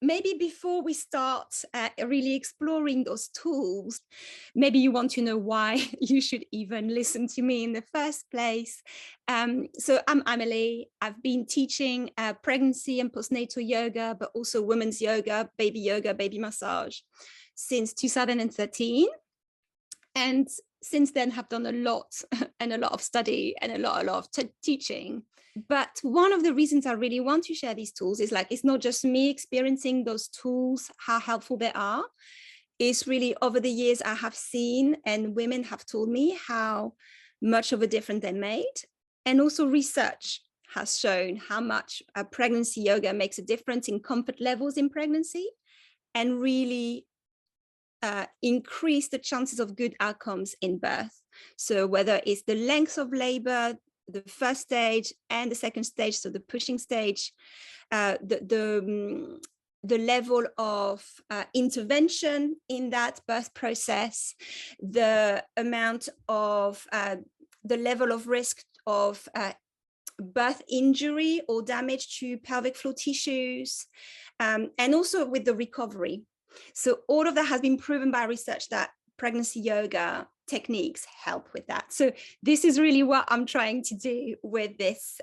maybe before we start really exploring those tools, maybe you want to know why you should even listen to me in the first place. So I'm Amelie. I've been teaching pregnancy and postnatal yoga, but also women's yoga, baby massage since 2013. And since then have done a lot and a lot of study and a lot of teaching. But one of the reasons I really want to share these tools is it's not just me experiencing those tools, how helpful they are. It's really over the years I have seen, and women have told me how much of a difference they made. And also research has shown how much pregnancy yoga makes a difference in comfort levels in pregnancy and really increase the chances of good outcomes in birth. So whether it's the length of labor, the first stage and the second stage, so the pushing stage, the level of intervention in that birth process, the amount of the level of risk of birth injury or damage to pelvic floor tissues, and also with the recovery. So all of that has been proven by research that pregnancy yoga techniques help with that. So this is really what I'm trying to do with this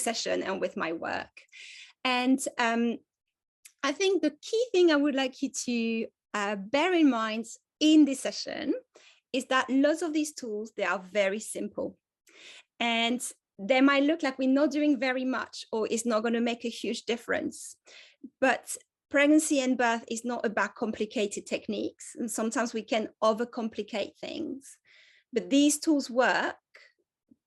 session and with my work. And I think the key thing I would like you to bear in mind in this session is that lots of these tools, they are very simple. And they might look like we're not doing very much or it's not going to make a huge difference. But pregnancy and birth is not about complicated techniques. And sometimes we can overcomplicate things. But these tools work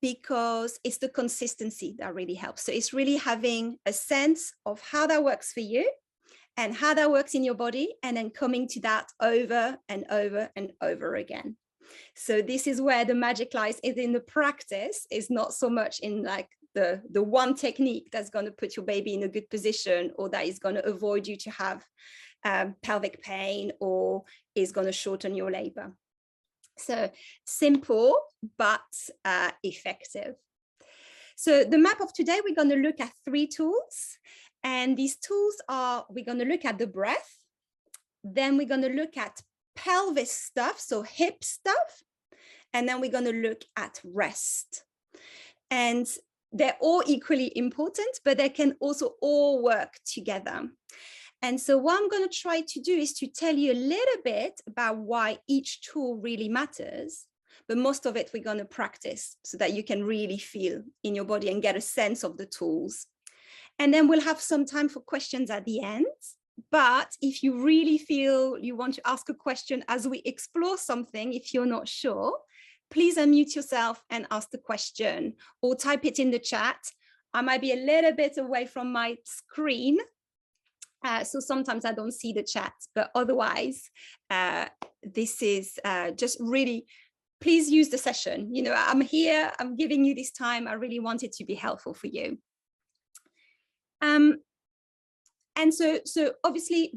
because it's the consistency that really helps. So it's really having a sense of how that works for you and how that works in your body, and then coming to that over and over and over again. So this is where the magic lies, is in the practice, is not so much in the one technique that's going to put your baby in a good position, or that is going to avoid you to have pelvic pain, or is going to shorten your labor. So simple, but effective. So the map of today, we're going to look at 3 tools. And these tools are, we're going to look at the breath. Then we're going to look at pelvis stuff, so hip stuff. And then we're going to look at rest. And they're all equally important, but they can also all work together. And so what I'm going to try to do is to tell you a little bit about why each tool really matters, but most of it we're going to practice so that you can really feel in your body and get a sense of the tools. And then we'll have some time for questions at the end. But if you really feel you want to ask a question as we explore something, if you're not sure, please unmute yourself and ask the question, or type it in the chat. I might be a little bit away from my screen, so sometimes I don't see the chat, but otherwise, this is just really, please use the session. You know, I'm here, I'm giving you this time. I really want it to be helpful for you. And so obviously,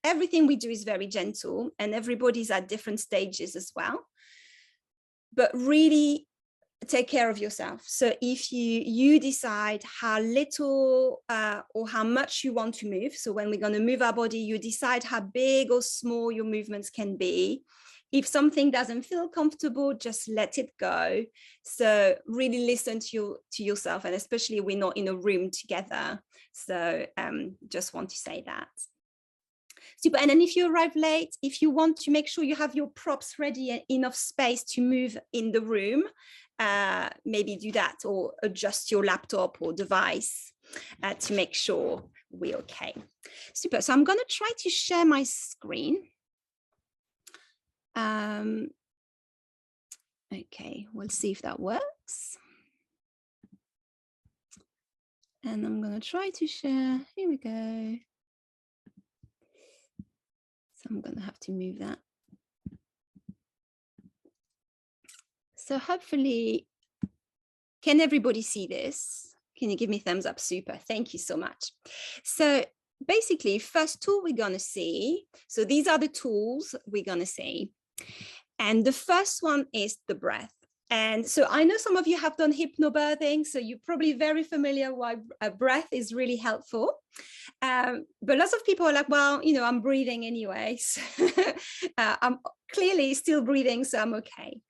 everything we do is very gentle, and everybody's at different stages as well. But really take care of yourself. So if you decide how little or how much you want to move, so when we're going to move our body, you decide how big or small your movements can be. If something doesn't feel comfortable, just let it go. So really listen to yourself, and especially we're not in a room together. So just want to say that. Super. And then if you arrive late, if you want to make sure you have your props ready and enough space to move in the room, maybe do that, or adjust your laptop or device to make sure we're okay. Super. So I'm going to try to share my screen. Okay, we'll see if that works. And I'm going to try to share. Here we go. So I'm going to have to move that. So hopefully, can everybody see this? Can you give me thumbs up? Super. Thank you so much. So basically, first tool we're going to see. So these are the tools we're going to see. And the first one is the breath. And so I know some of you have done hypnobirthing, so you're probably very familiar why breath is really helpful. But lots of people are like, well, you know, I'm breathing anyway. So I'm clearly still breathing, so I'm okay.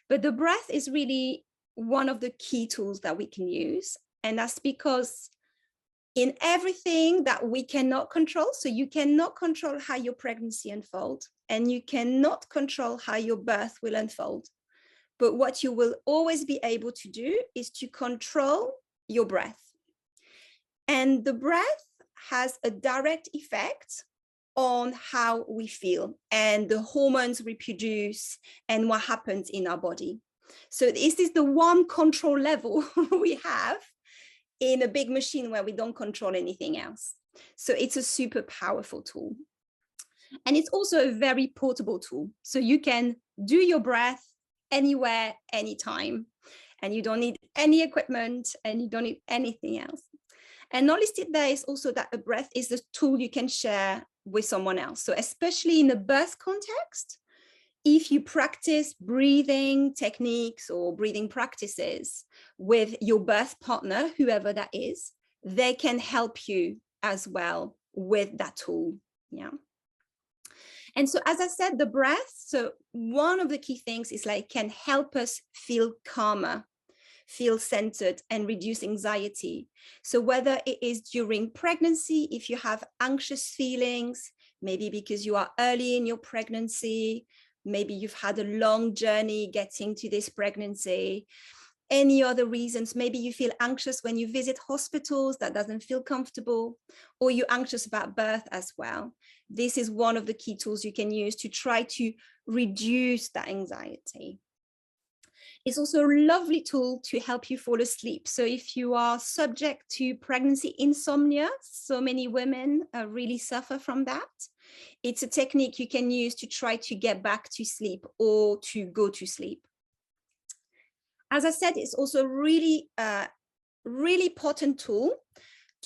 But the breath is really one of the key tools that we can use. And that's because in everything that we cannot control, so you cannot control how your pregnancy unfolds, and you cannot control how your birth will unfold. But what you will always be able to do is to control your breath. And the breath has a direct effect on how we feel and the hormones we produce and what happens in our body. So this is the one control level we have in a big machine where we don't control anything else. So it's a super powerful tool. And it's also a very portable tool. So you can do your breath anywhere, anytime, and you don't need any equipment and you don't need anything else. And not listed there is also that a breath is a tool you can share with someone else. So especially in a birth context, if you practice breathing techniques or breathing practices with your birth partner, whoever that is, they can help you as well with that tool. Yeah. And so, as I said, the breath, so one of the key things is like can help us feel calmer, feel centered, and reduce anxiety. So whether it is during pregnancy, if you have anxious feelings, maybe because you are early in your pregnancy, maybe you've had a long journey getting to this pregnancy, any other reasons, maybe you feel anxious when you visit hospitals, that doesn't feel comfortable, or you're anxious about birth as well. This is one of the key tools you can use to try to reduce that anxiety. It's also a lovely tool to help you fall asleep. So if you are subject to pregnancy insomnia, so many women really suffer from that. It's a technique you can use to try to get back to sleep or to go to sleep. As I said, it's also a really, really potent tool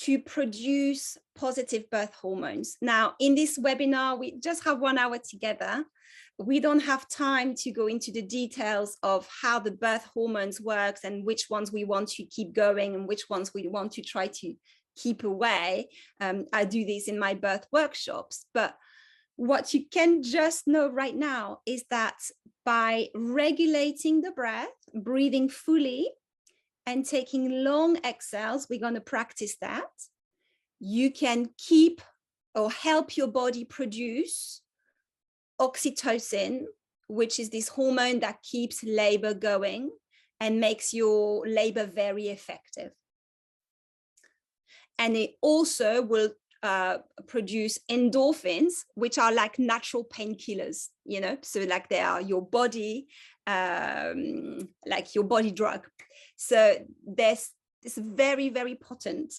to produce positive birth hormones. Now, in this webinar, we just have 1 hour together. We don't have time to go into the details of how the birth hormones works and which ones we want to keep going and which ones we want to try to keep away. I do this in my birth workshops, but what you can just know right now is that by regulating the breath, breathing fully, and taking long exhales, we're going to practice that, you can keep or help your body produce oxytocin, which is this hormone that keeps labor going and makes your labor very effective. And it also will produce endorphins, which are like natural painkillers, you know, so like they are your body, like your body drug. So this is very, very potent.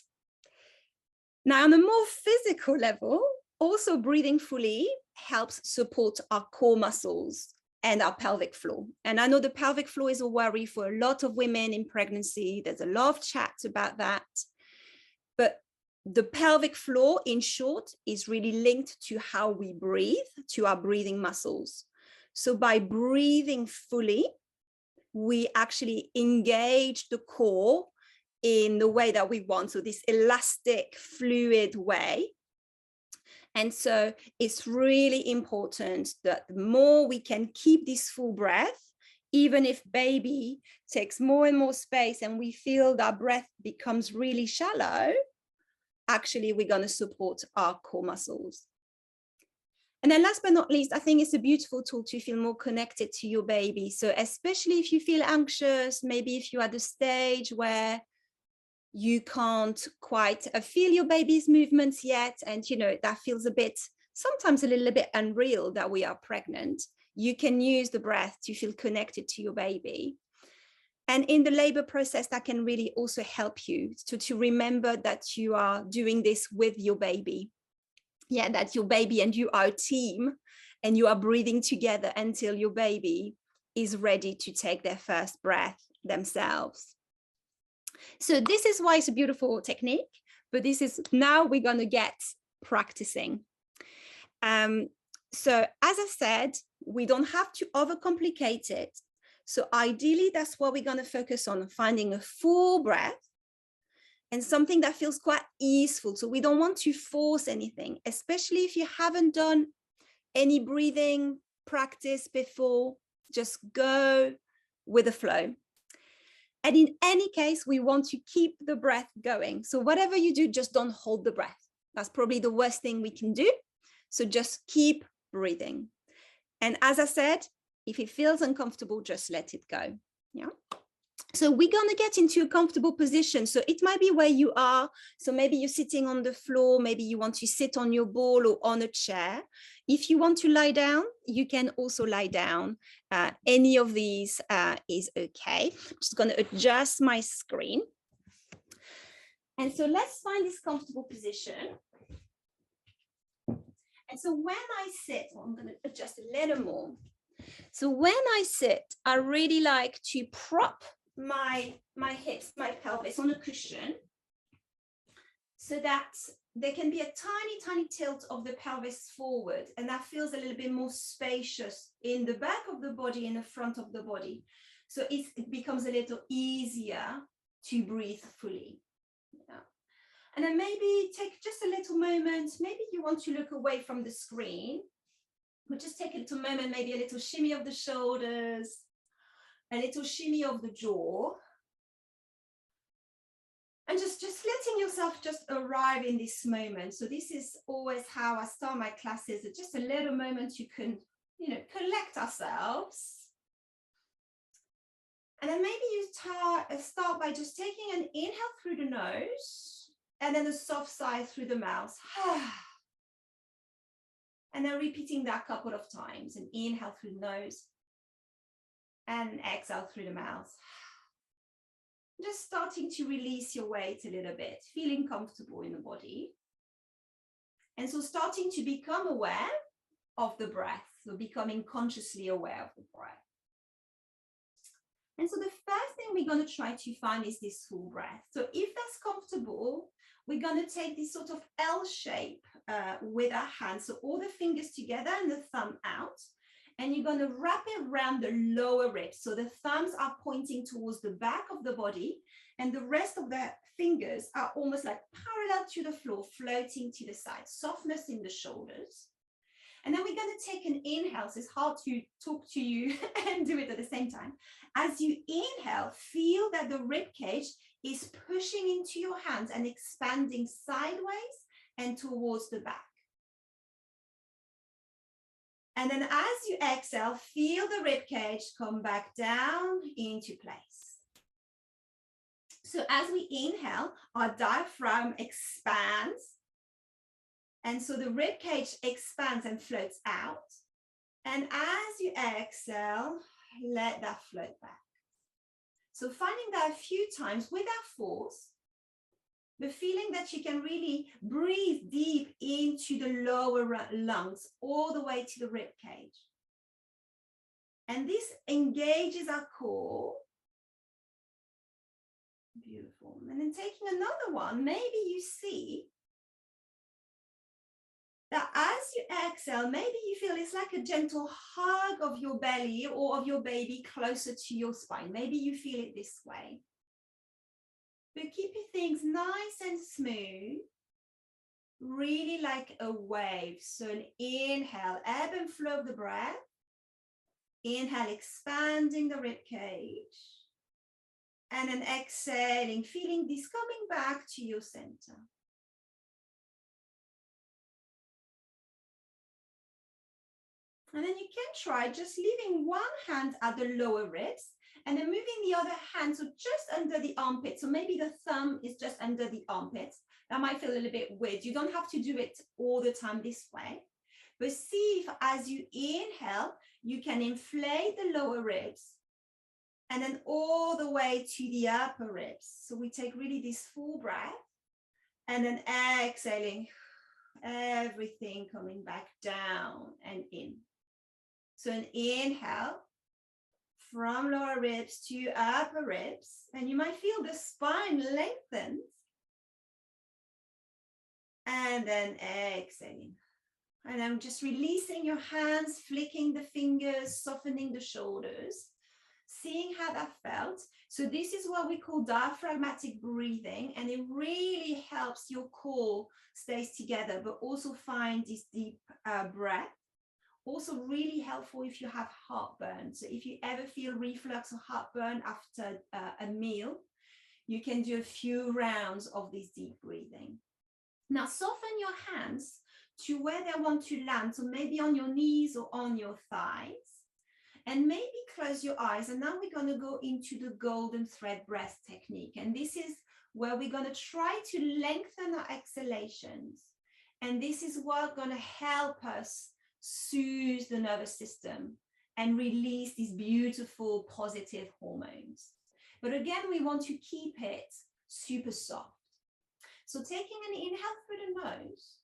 Now, on a more physical level, also breathing fully helps support our core muscles and our pelvic floor. And I know the pelvic floor is a worry for a lot of women in pregnancy. There's a lot of chat about that. But the pelvic floor, in short, is really linked to how we breathe, to our breathing muscles. So by breathing fully, we actually engage the core in the way that we want. So this elastic, fluid way. And so it's really important that the more we can keep this full breath, even if baby takes more and more space and we feel that breath becomes really shallow, actually we're going to support our core muscles. And then last but not least, I think it's a beautiful tool to feel more connected to your baby. So especially if you feel anxious, maybe if you're at the stage where you can't quite feel your baby's movements yet, and you know that feels a bit, sometimes a little bit unreal that we are pregnant, you can use the breath to feel connected to your baby. And in the labor process, that can really also help you to remember that you are doing this with your baby. Yeah, that your baby and you are a team and you are breathing together until your baby is ready to take their first breath themselves. So this is why it's a beautiful technique, but this is now we're going to get practicing. So as I said, we don't have to overcomplicate it. So ideally, that's what we're going to focus on, finding a full breath and something that feels quite easeful. So we don't want to force anything, especially if you haven't done any breathing practice before. Just go with the flow. And in any case, we want to keep the breath going. So whatever you do, just don't hold the breath. That's probably the worst thing we can do. So just keep breathing. And as I said, if it feels uncomfortable, just let it go. Yeah. So we're going to get into a comfortable position. So it might be where you are. So maybe you're sitting on the floor. Maybe you want to sit on your ball or on a chair. If you want to lie down, you can also lie down. Any of these is okay. I'm just going to adjust my screen. And so let's find this comfortable position. And so when I sit, I'm going to adjust a little more. So when I sit, I really like to prop my hips, my pelvis on a cushion so that there can be a tiny, tiny tilt of the pelvis forward. And that feels a little bit more spacious in the back of the body and the front of the body. So it becomes a little easier to breathe fully. Yeah. And then maybe take just a little moment. Maybe you want to look away from the screen. But just take a little moment, maybe a little shimmy of the shoulders, a little shimmy of the jaw. And just letting yourself just arrive in this moment. So this is always how I start my classes. It's just a little moment you can, collect ourselves. And then maybe you start by just taking an inhale through the nose and then a soft sigh through the mouth. And then repeating that a couple of times. And inhale through the nose and exhale through the mouth. Just starting to release your weight a little bit, feeling comfortable in the body. And so starting to become aware of the breath, so becoming consciously aware of the breath. And so the first thing we're going to try to find is this full breath. So if that's comfortable, we're going to take this sort of L shape with our hands. So all the fingers together and the thumb out. And you're going to wrap it around the lower ribs. So the thumbs are pointing towards the back of the body and the rest of the fingers are almost like parallel to the floor, floating to the side, softness in the shoulders. And then we're going to take an inhale. So it's hard to talk to you and do it at the same time. As you inhale, feel that the rib cage is pushing into your hands and expanding sideways and towards the back. And then as you exhale, feel the rib cage come back down into place. So as we inhale, our diaphragm expands. And so the rib cage expands and floats out. And as you exhale, let that float back. So finding that a few times without force, but feeling that you can really breathe deep into the lower lungs, all the way to the rib cage. And this engages our core. Beautiful. And then taking another one, maybe you see that as you exhale, maybe you feel it's like a gentle hug of your belly or of your baby closer to your spine. Maybe you feel it this way. But keeping things nice and smooth, really like a wave. So an inhale, ebb and flow of the breath. Inhale, expanding the rib cage. And then exhaling, feeling this coming back to your center. And then you can try just leaving one hand at the lower ribs and then moving the other hand, so just under the armpit. So maybe the thumb is just under the armpits. That might feel a little bit weird. You don't have to do it all the time this way. But see if as you inhale, you can inflate the lower ribs and then all the way to the upper ribs. So we take really this full breath and then exhaling, everything coming back down and in. So an inhale from lower ribs to upper ribs, and you might feel the spine lengthens. And then exhaling. And I'm just releasing your hands, flicking the fingers, softening the shoulders. seeing how that felt. So this is what we call diaphragmatic breathing, and it really helps your core stays together, but also find this deep breath. Also really helpful if you have heartburn. So if you ever feel reflux or heartburn after a meal, you can do a few rounds of this deep breathing. Now soften your hands to where they want to land, so maybe on your knees or on your thighs, and maybe close your eyes. And now we're going to go into the golden thread breath technique, and this is where we're going to try to lengthen our exhalations, and this is what's going to help us soothe the nervous system and release these beautiful positive hormones. But again, we want to keep it super soft. So taking an inhale through the nose,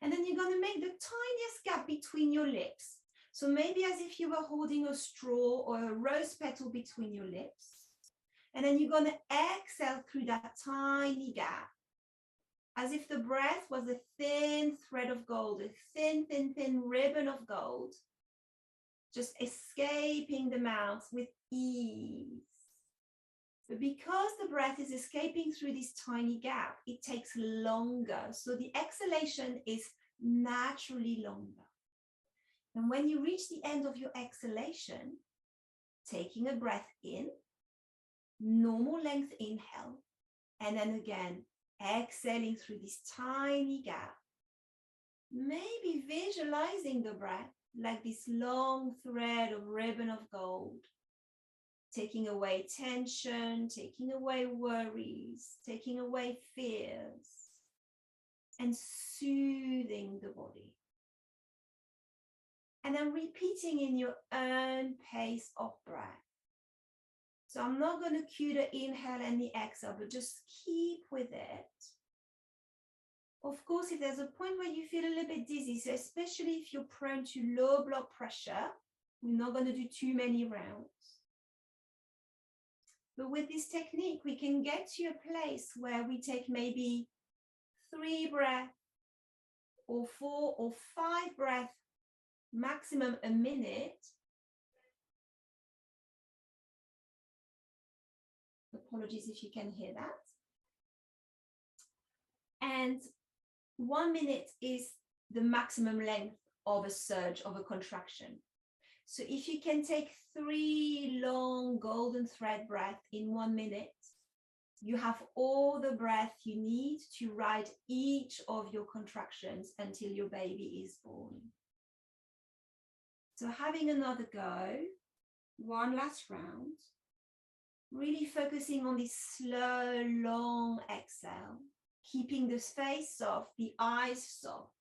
and then you're going to make the tiniest gap between your lips. So maybe as if you were holding a straw or a rose petal between your lips. And then you're going to exhale through that tiny gap, as if the breath was a thin thread of gold, a thin, thin, thin ribbon of gold, just escaping the mouth with ease. But because the breath is escaping through this tiny gap, it takes longer. So the exhalation is naturally longer. And when you reach the end of your exhalation, taking a breath in, normal length inhale, and then again, exhaling through this tiny gap. Maybe visualizing the breath like this long thread of ribbon of gold, taking away tension, taking away worries, taking away fears, and soothing the body. And then repeating in your own pace of breath. So I'm not going to cue the inhale and the exhale, but just keep with it. Of course, if there's a point where you feel a little bit dizzy, so especially if you're prone to low blood pressure, we're not going to do too many rounds. But with this technique, we can get to a place where we take maybe 3 breaths or 4 or 5 breaths, maximum a minute. Apologies if you can hear that. And 1 minute is the maximum length of a surge, of a contraction. So if you can take 3 long golden thread breaths in 1 minute, you have all the breath you need to ride each of your contractions until your baby is born. So having another go, one last round, really focusing on this slow, long exhale, keeping the face soft, the eyes soft.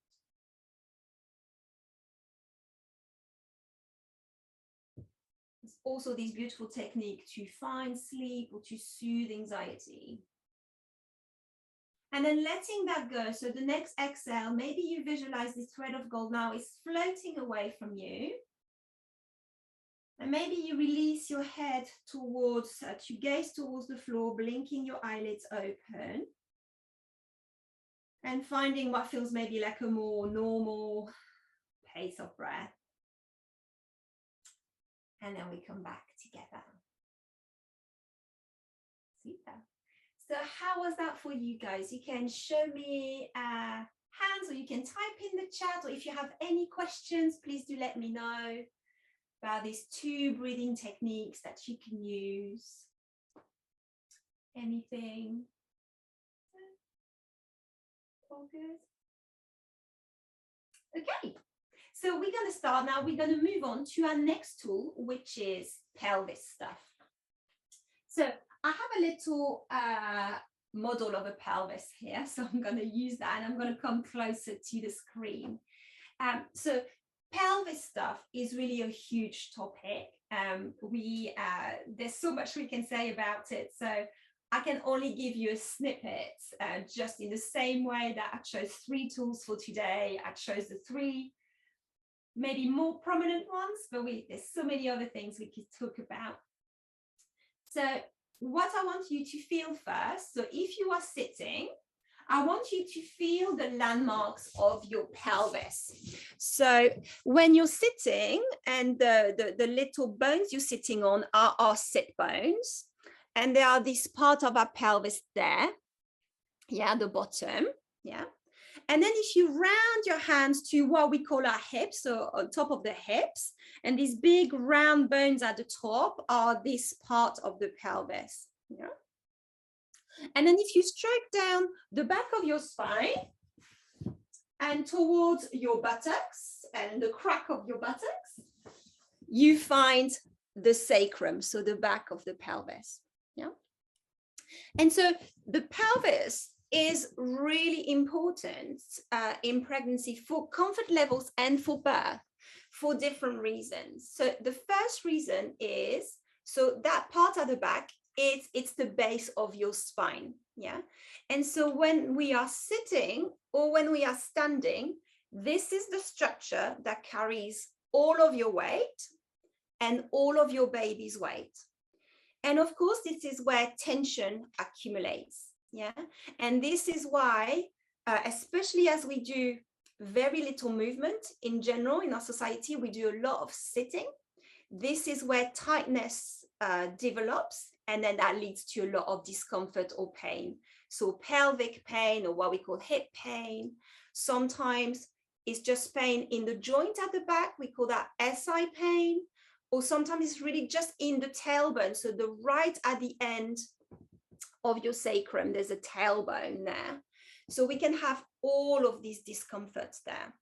There's also this beautiful technique to find sleep or to soothe anxiety. And then letting that go. So the next exhale, maybe you visualize this thread of gold now is floating away from you. And maybe you release your head towards, to gaze towards the floor, blinking your eyelids open. And finding what feels maybe like a more normal pace of breath. And then we come back together. Super. So how was that for you guys? You can show me hands, or you can type in the chat, or if you have any questions, please do let me know about these 2 breathing techniques that you can use. Anything? All good? Okay. So we're going to start now. We're going to move on to our next tool, which is pelvis stuff. So I have a little model of a pelvis here. So I'm going to use that, and I'm going to come closer to the screen. So pelvis stuff is really a huge topic. There's so much we can say about it. So I can only give you a snippet, just in the same way that I chose 3 tools for today. I chose the 3 maybe more prominent ones, but there's so many other things we could talk about. So what I want you to feel first, so if you are sitting, I want you to feel the landmarks of your pelvis. So when you're sitting and the little bones you're sitting on are our sit bones, and there are this part of our pelvis there, yeah, the bottom, yeah. And then if you round your hands to what we call our hips, so on top of the hips, and these big round bones at the top are this part of the pelvis, yeah. And then if you stroke down the back of your spine and towards your buttocks and the crack of your buttocks, you find the sacrum, so the back of the pelvis, yeah. And so the pelvis is really important in pregnancy for comfort levels and for birth for different reasons. So the first reason is, so that part at the back, it's the base of your spine, yeah? And so when we are sitting or when we are standing, this is the structure that carries all of your weight and all of your baby's weight. And of course, this is where tension accumulates, yeah? And this is why, especially as we do very little movement in general in our society, we do a lot of sitting. This is where tightness develops, and then that leads to a lot of discomfort or pain. So pelvic pain, or what we call hip pain. Sometimes it's just pain in the joint at the back. We call that SI pain. Or sometimes it's really just in the tailbone. So the right at the end of your sacrum, there's a tailbone there. So we can have all of these discomforts there.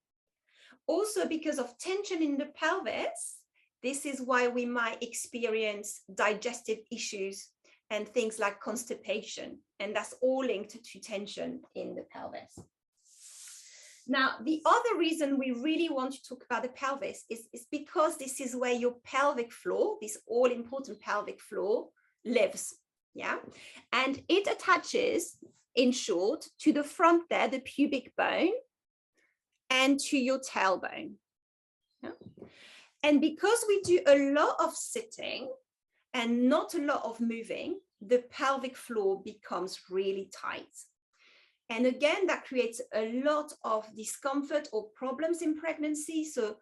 Also, because of tension in the pelvis, this is why we might experience digestive issues and things like constipation. And that's all linked to tension in the pelvis. Now, the other reason we really want to talk about the pelvis is because this is where your pelvic floor, this all-important pelvic floor, lives, yeah? And it attaches, in short, to the front there, the pubic bone, and to your tailbone. Yeah? And because we do a lot of sitting and not a lot of moving, the pelvic floor becomes really tight. And again, that creates a lot of discomfort or problems in pregnancy. So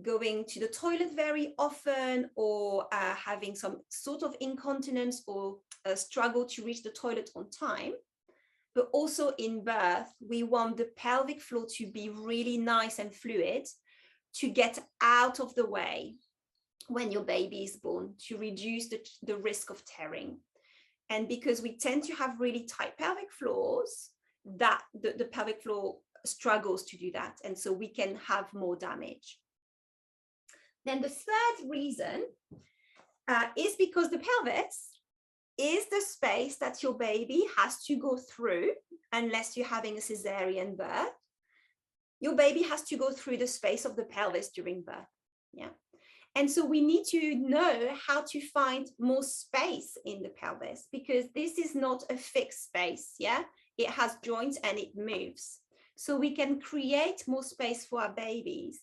going to the toilet very often, or having some sort of incontinence or a struggle to reach the toilet on time. But also in birth, we want the pelvic floor to be really nice and fluid to get out of the way when your baby is born, to reduce the risk of tearing. And because we tend to have really tight pelvic floors, that the pelvic floor struggles to do that, and so we can have more damage. Then the third reason is because the pelvis is the space that your baby has to go through unless you're having a cesarean birth. Your baby has to go through the space of the pelvis during birth, yeah? And so we need to know how to find more space in the pelvis, because this is not a fixed space, yeah? It has joints and it moves. So we can create more space for our babies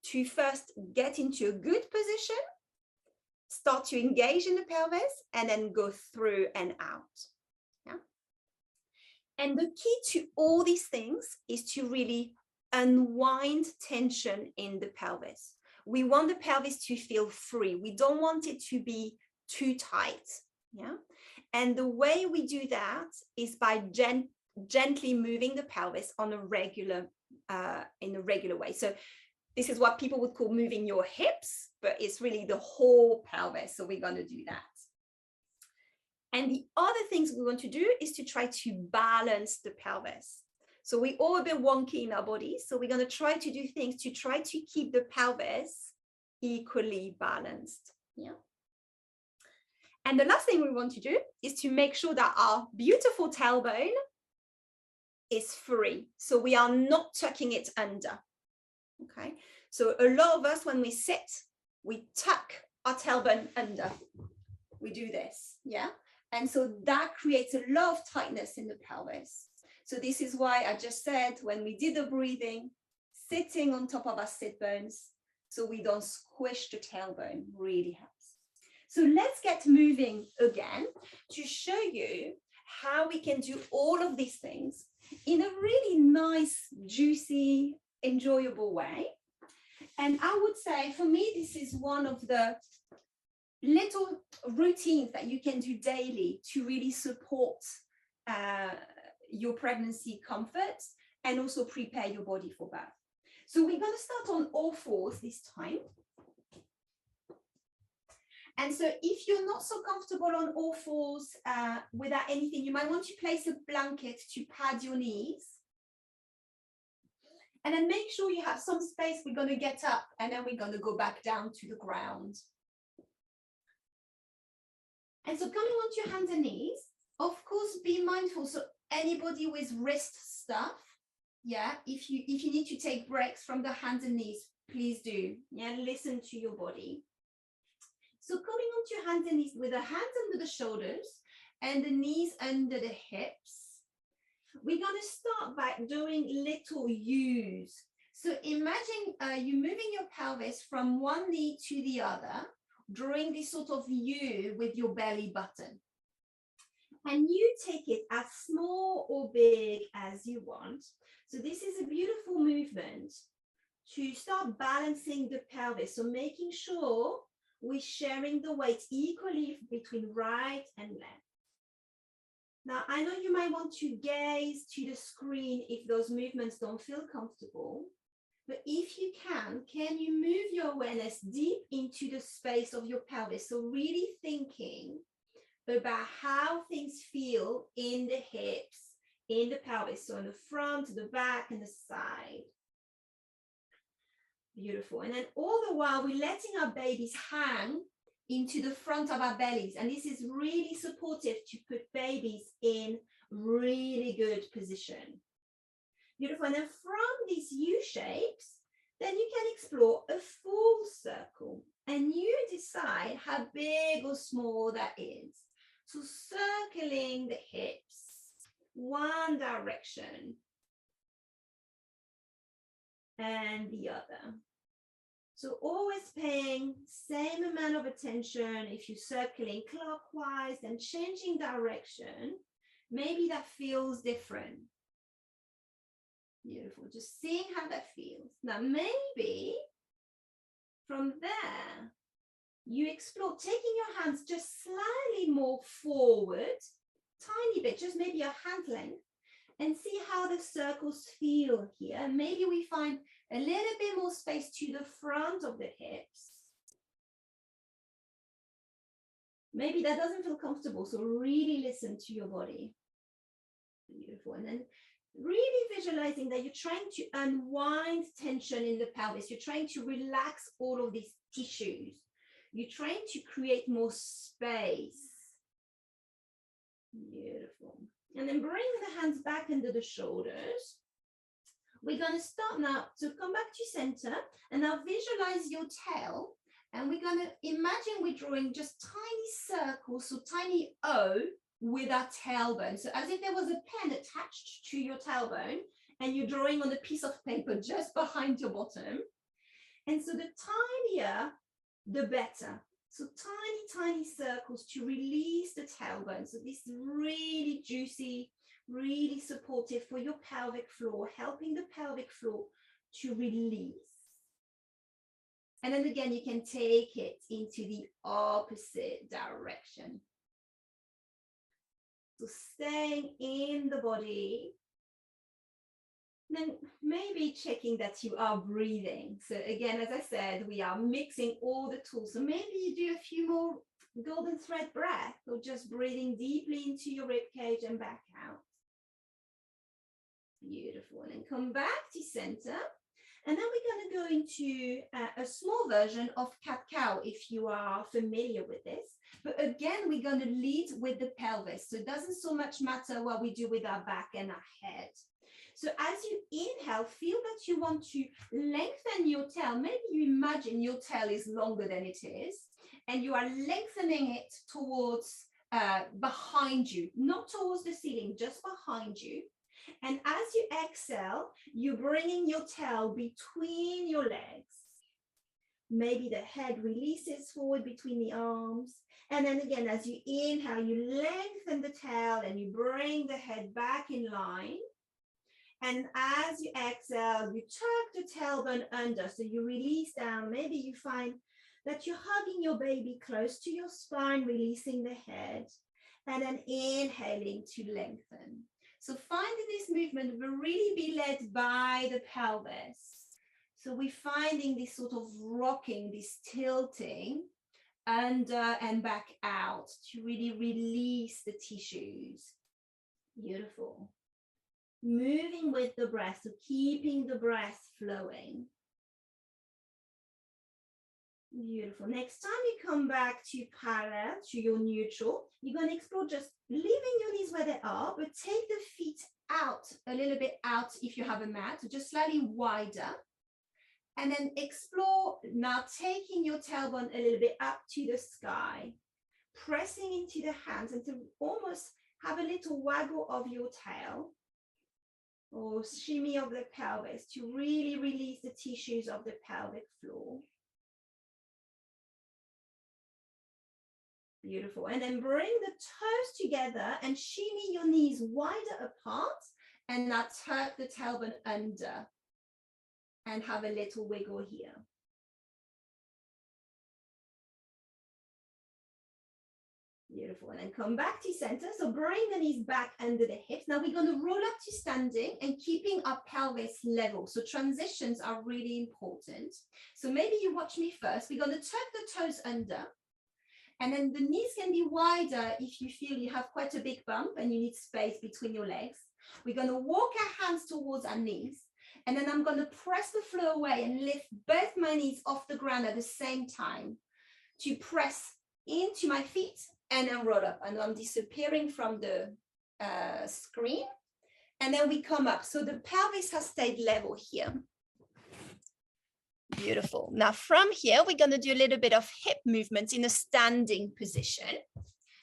to first get into a good position, start to engage in the pelvis, and then go through and out. Yeah? And the key to all these things is to really unwind tension in the pelvis. We want the pelvis to feel free. We don't want it to be too tight. Yeah. And the way we do that is by gently moving the pelvis on a regular, in a regular way. So this is what people would call moving your hips, but it's really the whole pelvis. So we're going to do that. And the other things we want to do is to try to balance the pelvis. So we're all a bit wonky in our bodies. So we're going to try to do things to try to keep the pelvis equally balanced. Yeah. And the last thing we want to do is to make sure that our beautiful tailbone is free. So we are not tucking it under. Okay. So a lot of us, when we sit, we tuck our tailbone under. We do this. Yeah. And so that creates a lot of tightness in the pelvis. So this is why I just said, when we did the breathing, sitting on top of our sit bones, so we don't squish the tailbone, really helps. So let's get moving again to show you how we can do all of these things in a really nice, juicy, enjoyable way. And I would say for me, this is one of the little routines that you can do daily to really support your pregnancy comfort and also prepare your body for birth. So we're going to start on all fours this time. And so if you're not so comfortable on all fours without anything, you might want to place a blanket to pad your knees. And then make sure you have some space. We're going to get up and then we're going to go back down to the ground. And so coming onto your hands and knees, of course, be mindful. So anybody with wrist stuff, yeah, if you need to take breaks from the hands and knees, please do. Yeah, listen to your body. So coming onto your hands and knees with the hands under the shoulders and the knees under the hips, we're going to start by doing little U's. So imagine you moving your pelvis from one knee to the other, drawing this sort of U with your belly button. And you take it as small or big as you want. So this is a beautiful movement to start balancing the pelvis. So making sure we're sharing the weight equally between right and left. Now, I know you might want to gaze to the screen if those movements don't feel comfortable, but if you can you move your awareness deep into the space of your pelvis? So really thinking about how things feel in the hips, in the pelvis, so in the front, the back, and the side. Beautiful. And then all the while, we're letting our babies hang into the front of our bellies. And this is really supportive to put babies in really good position. Beautiful. And then from these U shapes, then you can explore a full circle. And you decide how big or small that is. So circling the hips, one direction and the other. So always paying same amount of attention. If you're circling clockwise and changing direction, maybe that feels different. Beautiful. Just seeing how that feels. Now, maybe from there, you explore taking your hands just slightly more forward, tiny bit, just maybe a hand length, and see how the circles feel here. Maybe we find a little bit more space to the front of the hips. Maybe that doesn't feel comfortable, so really listen to your body. Beautiful. And then really visualizing that you're trying to unwind tension in the pelvis. You're trying to relax all of these tissues. You're trying to create more space. Beautiful. And then bring the hands back under the shoulders. We're going to start now to come back to center and now visualize your tail. And we're going to imagine we're drawing just tiny circles, so tiny O with our tailbone. So as if there was a pen attached to your tailbone and you're drawing on a piece of paper just behind your bottom. And so the tinier, the better. So tiny circles to release the tailbone. So this is really juicy, really supportive for your pelvic floor, helping the pelvic floor to release. And then again, you can take it into the opposite direction. So staying in the body. Then maybe checking that you are breathing. So again, as I said, we are mixing all the tools. So maybe you do a few more golden thread breath, or just breathing deeply into your rib cage and back out. Beautiful. And then come back to center. And then we're going to go into a small version of cat-cow if you are familiar with this. But again, we're going to lead with the pelvis. So it doesn't so much matter what we do with our back and our head. So as you inhale, feel that you want to lengthen your tail. Maybe you imagine your tail is longer than it is, and you are lengthening it towards behind you, not towards the ceiling, just behind you. And as you exhale, you're bringing your tail between your legs. Maybe the head releases forward between the arms. And then again, as you inhale, you lengthen the tail and you bring the head back in line. And as you exhale, you tuck the tailbone under. So you release down. Maybe you find that you're hugging your baby close to your spine, releasing the head, and then inhaling to lengthen. So finding this movement will really be led by the pelvis. So we're finding this sort of rocking, this tilting under and back out to really release the tissues. Beautiful. Moving with the breath, so keeping the breath flowing. Beautiful. Next time you come back to parallel, to your neutral, you're going to explore just leaving your knees where they are, but take the feet out, a little bit out if you have a mat, so just slightly wider. And then explore now taking your tailbone a little bit up to the sky, pressing into the hands and to almost have a little waggle of your tail or shimmy of the pelvis to really release the tissues of the pelvic floor. Beautiful. And then bring the toes together and shimmy your knees wider apart. And now tuck the tailbone under and have a little wiggle here. Beautiful. And then come back to center. So bring the knees back under the hips. Now we're going to roll up to standing and keeping our pelvis level. So transitions are really important. So maybe you watch me first. We're going to tuck the toes under. And then the knees can be wider if you feel you have quite a big bump and you need space between your legs. We're going to walk our hands towards our knees. And then I'm going to press the floor away and lift both my knees off the ground at the same time to press into my feet and then roll up. And I'm disappearing from the screen. And then we come up. So the pelvis has stayed level here. Beautiful. Now from here, we're going to do a little bit of hip movement in a standing position.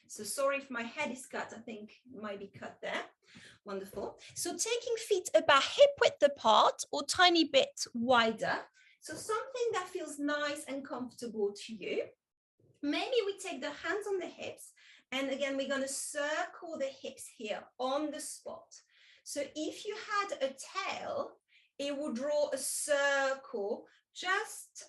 So sorry if my head is cut. I think it might be cut there. Wonderful. So taking feet about hip width apart or tiny bit wider. So something that feels nice and comfortable to you. Maybe we take the hands on the hips. And again, we're going to circle the hips here on the spot. So if you had a tail, it would draw a circle just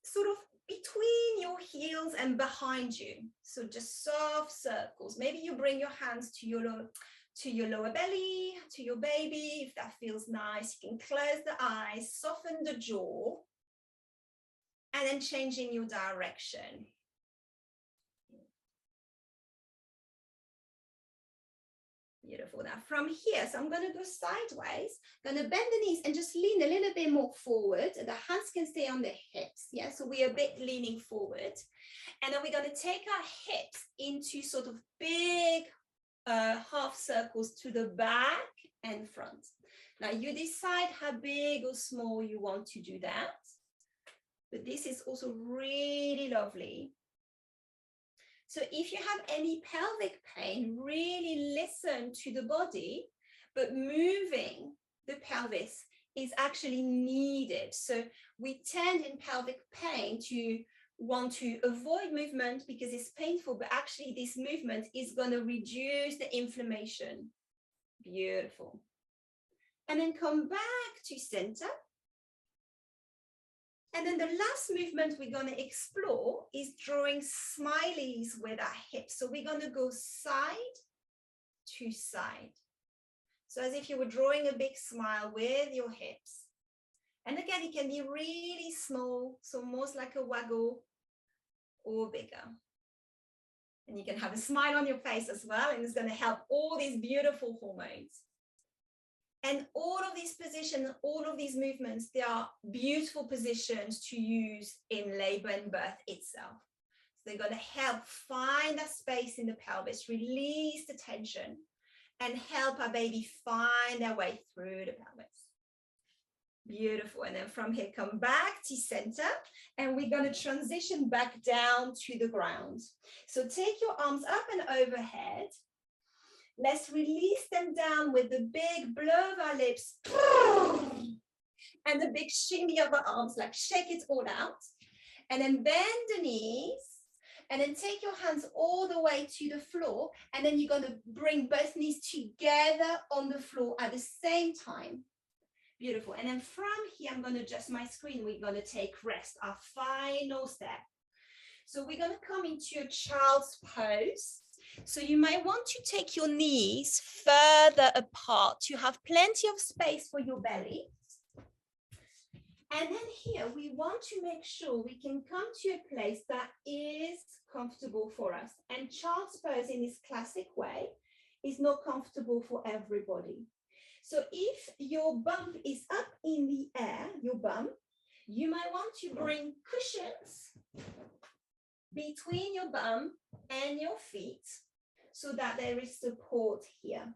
sort of between your heels and behind you. So just soft circles. Maybe you bring your hands to your lower belly, to your baby, if that feels nice. You can close the eyes, soften the jaw, and then changing your direction. Beautiful. Now from here, so I'm going to go sideways, going to bend the knees and just lean a little bit more forward. The hands can stay on the hips. Yeah, so we're a bit leaning forward. And then we're going to take our hips into sort of big half circles to the back and front. Now you decide how big or small you want to do that. But this is also really lovely. So if you have any pelvic pain, really listen to the body, but moving the pelvis is actually needed. So we tend in pelvic pain to want to avoid movement because it's painful, but actually this movement is going to reduce the inflammation. Beautiful. And then come back to center. And then the last movement we're going to explore is drawing smileys with our hips. So we're going to go side to side. So as if you were drawing a big smile with your hips. And again, it can be really small, so most like a waggle or bigger. And you can have a smile on your face as well, and it's going to help all these beautiful hormones. And all of these positions, all of these movements, they are beautiful positions to use in labor and birth itself. So they're going to help find that space in the pelvis, release the tension, and help our baby find their way through the pelvis. Beautiful. And then from here, come back to center, and we're going to transition back down to the ground. So take your arms up and overhead. Let's release them down with the big blow of our lips and the big shimmy of our arms, like shake it all out. And then bend the knees And then take your hands all the way to the floor. And then you're going to bring both knees together on the floor at the same time. Beautiful. And then from here, I'm going to adjust my screen. We're going to take rest, our final step. So we're going to come into a child's pose. So you might want to take your knees further apart to have plenty of space for your belly. And then here, we want to make sure we can come to a place that is comfortable for us. And child's pose in this classic way is not comfortable for everybody. So if your bum is up in the air, your bum, you might want to bring cushions between your bum and your feet so that there is support here.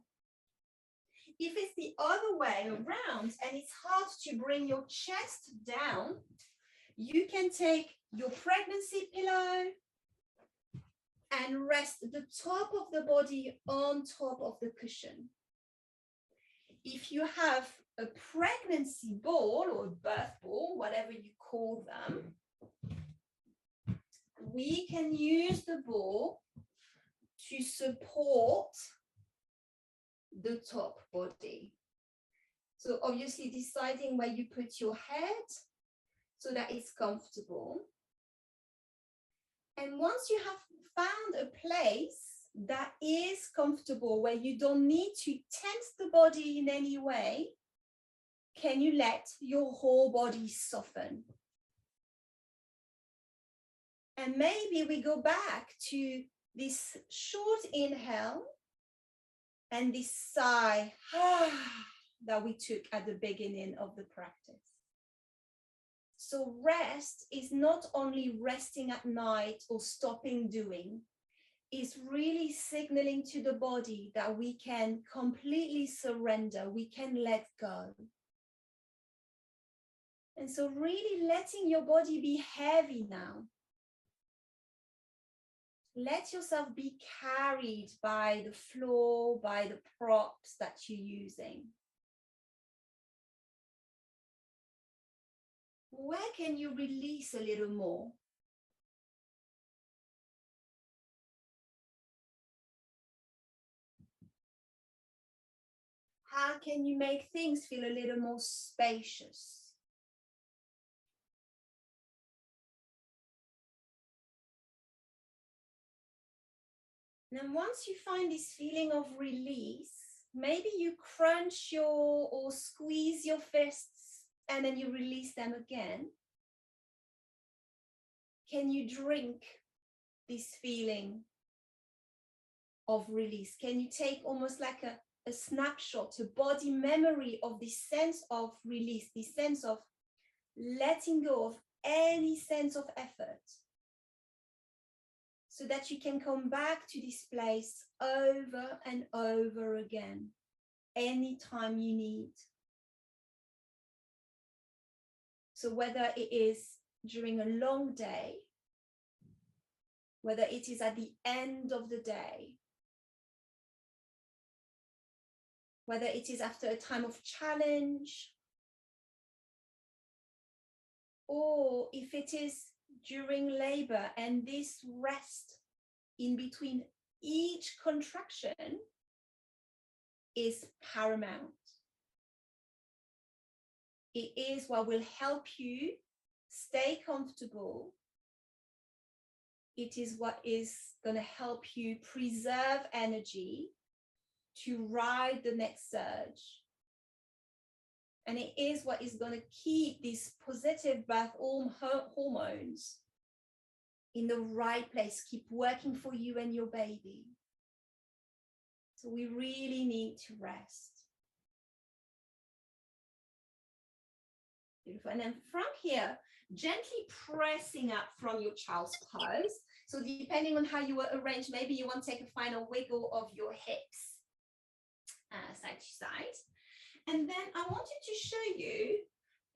If it's the other way around and it's hard to bring your chest down, you can take your pregnancy pillow and rest the top of the body on top of the cushion. If you have a pregnancy ball or birth ball, whatever you call them, we can use the ball to support the top body. So obviously deciding where you put your head so that it's comfortable. And once you have found a place that is comfortable, where you don't need to tense the body in any way, can you let your whole body soften? And maybe we go back to this short inhale and this sigh that we took at the beginning of the practice. So rest is not only resting at night or stopping doing, it's really signaling to the body that we can completely surrender, we can let go. And so really letting your body be heavy now. Let yourself be carried by the floor, by the props that you're using. Where can you release a little more? How can you make things feel a little more spacious? And then once you find this feeling of release, maybe you crunch or squeeze your fists and then you release them again. Can you drink this feeling of release? Can you take almost like a snapshot, a body memory of this sense of release, this sense of letting go of any sense of effort, so that you can come back to this place over and over again, anytime you need. So whether it is during a long day, whether it is at the end of the day, whether it is after a time of challenge, or if it is during labor and this rest in between each contraction is paramount. It is what will help you stay comfortable. It is what is going to help you preserve energy to ride the next surge. And it is what is going to keep these positive birth hormones in the right place, keep working for you and your baby. So we really need to rest. Beautiful. And then from here, gently pressing up from your child's pose. So depending on how you were arranged, maybe you want to take a final wiggle of your hips side to side. And then I wanted to show you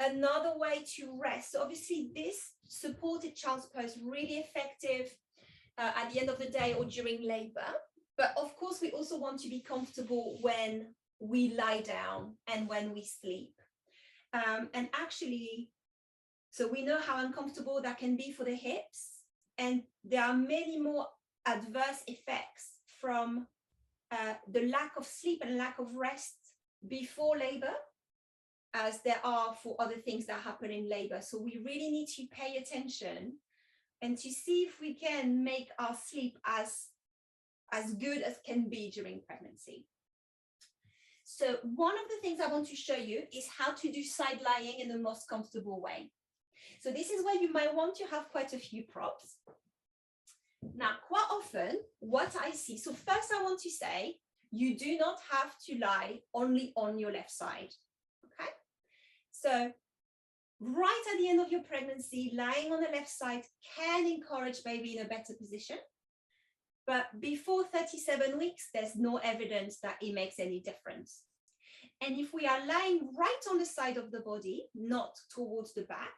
another way to rest. So obviously this supported child's pose, really effective at the end of the day or during labor. But of course, we also want to be comfortable when we lie down and when we sleep. And actually, so we know how uncomfortable that can be for the hips. And there are many more adverse effects from the lack of sleep and lack of rest before labor as there are for other things that happen in labor. So we really need to pay attention and to see if we can make our sleep as good as can be during pregnancy. So one of the things I want to show you is how to do side lying in the most comfortable way. So this is where you might want to have quite a few props. Now, quite often, what I see, so first I want to say, you do not have to lie only on your left side, okay? So right at the end of your pregnancy, lying on the left side can encourage baby in a better position. But before 37 weeks, there's no evidence that it makes any difference. And if we are lying right on the side of the body, not towards the back,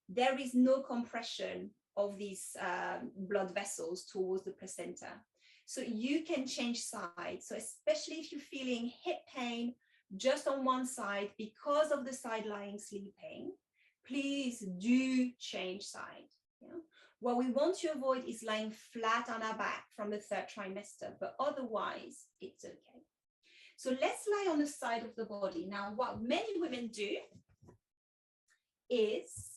there is no compression of these blood vessels towards the placenta. So you can change sides. So especially if you're feeling hip pain just on one side because of the side lying sleeping, please do change side. Yeah? What we want to avoid is lying flat on our back from the third trimester, but otherwise it's okay. So let's lie on the side of the body. Now, what many women do is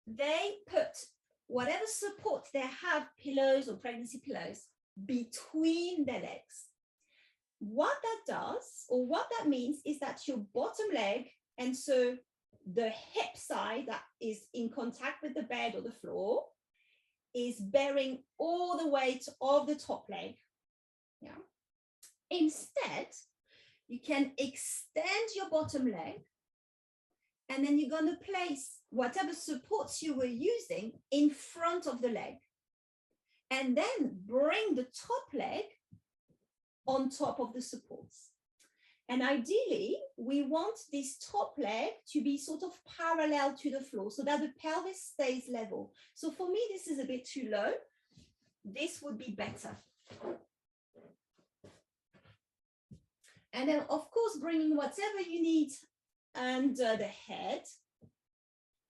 they put whatever support they have, pillows or pregnancy pillows, between their legs. What that does, or what that means, is that your bottom leg, and so the hip side that is in contact with the bed or the floor, is bearing all the weight of the top leg. Yeah. Instead, you can extend your bottom leg, and then you're going to place whatever supports you were using in front of the leg. And then bring the top leg on top of the supports. And ideally, we want this top leg to be sort of parallel to the floor so that the pelvis stays level. So for me, this is a bit too low. This would be better. And then, of course, bringing whatever you need under the head.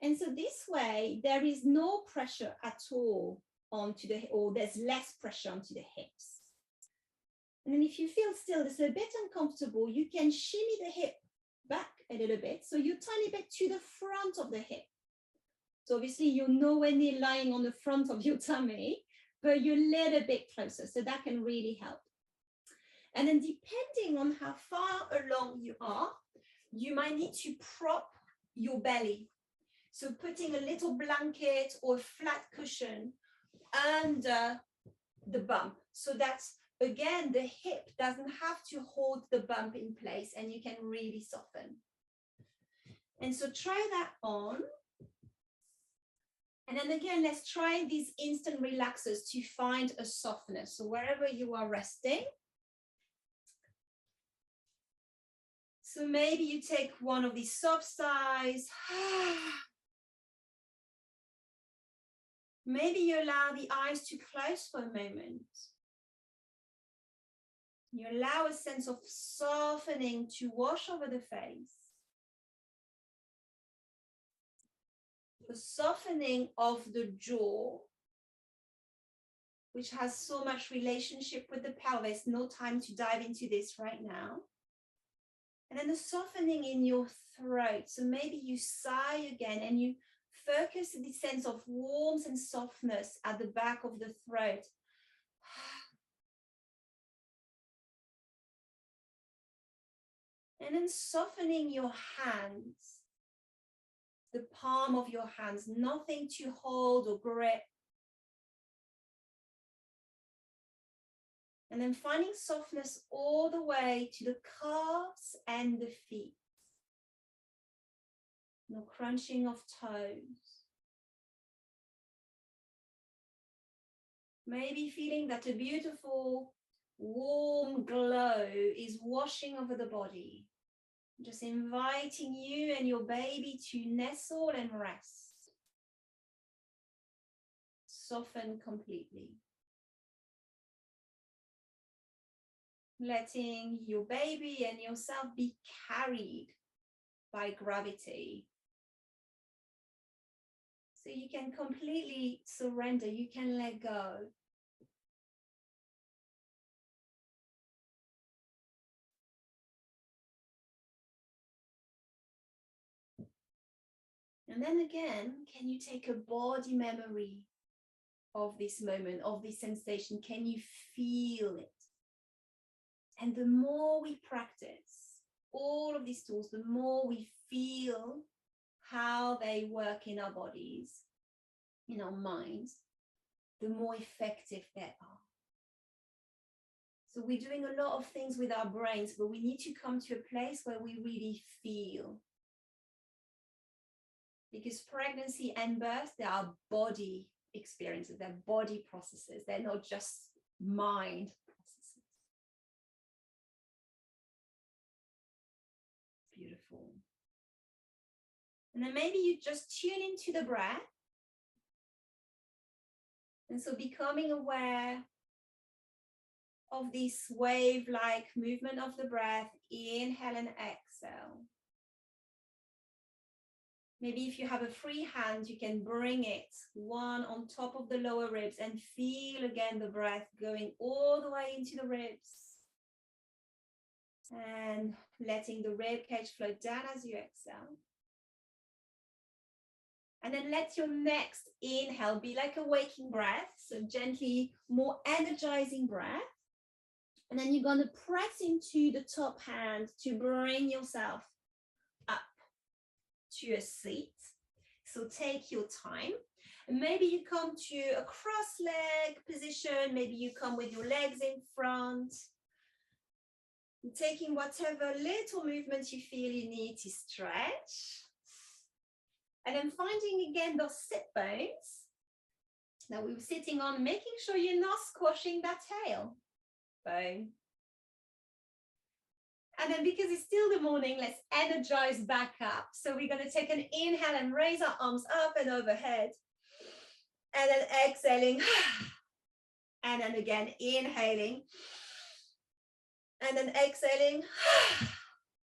And so this way, there is no pressure at all onto the, or there's less pressure onto the hips. And then if you feel still it's a bit uncomfortable, you can shimmy the hip back a little bit. So you're tiny bit to the front of the hip. So obviously you're nowhere near lying on the front of your tummy, but you're a little bit closer. So that can really help. And then depending on how far along you are, you might need to prop your belly. So putting a little blanket or flat cushion under the bump. So that's, again, the hip doesn't have to hold the bump in place and you can really soften. And so try that on. And then again, let's try these instant relaxers to find a softness. So wherever you are resting. So maybe you take one of these soft sighs. Maybe you allow the eyes to close for a moment. You allow a sense of softening to wash over the face. The softening of the jaw, which has so much relationship with the pelvis. No time to dive into this right now. And then the softening in your throat. So maybe you sigh again and you focus on the sense of warmth and softness at the back of the throat. And then softening your hands, the palm of your hands, nothing to hold or grip. And then finding softness all the way to the calves and the feet. No crunching of toes. Maybe feeling that a beautiful warm glow is washing over the body. Just inviting you and your baby to nestle and rest. Soften completely. Letting your baby and yourself be carried by gravity. So you can completely surrender, you can let go. And then again, can you take a body memory of this moment, of this sensation? Can you feel it? And the more we practice all of these tools, the more we feel how they work in our bodies, in our minds, the more effective they are. So we're doing a lot of things with our brains, but we need to come to a place where we really feel. Because pregnancy and birth, they are body experiences, they're body processes, they're not just mind processes. Beautiful. And then maybe you just tune into the breath. And so becoming aware of this wave-like movement of the breath, inhale and exhale. Maybe if you have a free hand, you can bring it one on top of the lower ribs and feel again the breath going all the way into the ribs. And letting the rib cage float down as you exhale. And then let your next inhale be like a waking breath, so gently more energizing breath. And then you're going to press into the top hand to bring yourself up to a seat. So take your time. And maybe you come to a cross-leg position. Maybe you come with your legs in front. And taking whatever little movement you feel you need to stretch. And then finding again those sit bones that we were sitting on, making sure you're not squashing that tail bone. And then because it's still the morning, let's energize back up. So we're going to take an inhale and raise our arms up and overhead. And then exhaling. And then again, inhaling. And then exhaling.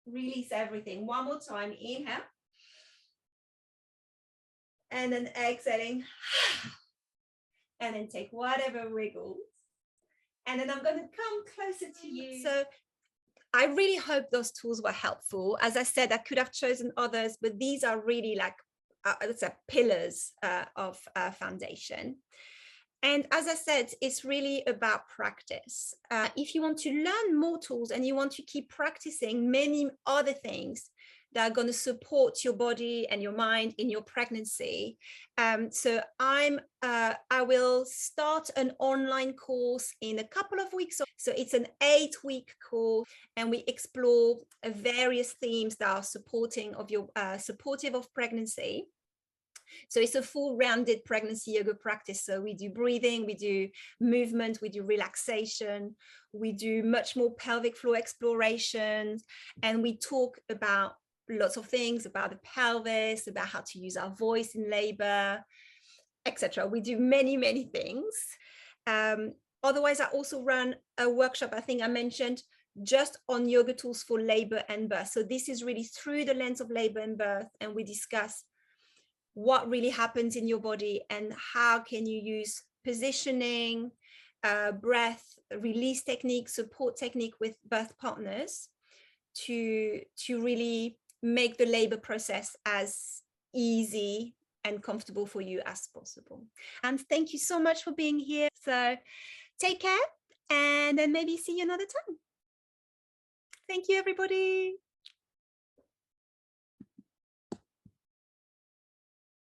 Release everything. One more time, inhale. And then exhaling. And then take whatever wiggles. And then I'm going to come closer to you. So I really hope those tools were helpful. As I said, I could have chosen others, but these are really like, let's say, pillars of foundation. And as I said, it's really about practice. If you want to learn more tools and you want to keep practicing many other things that are going to support your body and your mind in your pregnancy. So I will start an online course in a couple of weeks. So it's an 8-week course, and we explore various themes that are supportive of pregnancy. So it's a full rounded pregnancy yoga practice. So we do breathing, we do movement, we do relaxation, we do much more pelvic floor explorations, and we talk about lots of things about the pelvis, about how to use our voice in labor, etc. We do many, many things. Otherwise, I also run a workshop, I think I mentioned, just on yoga tools for labor and birth. So this is really through the lens of labor and birth, and we discuss what really happens in your body and how can you use positioning, breath, release technique, support technique with birth partners to really make the labor process as easy and comfortable for you as possible. And thank you so much for being here. So take care, and then maybe see you another time. Thank you, everybody.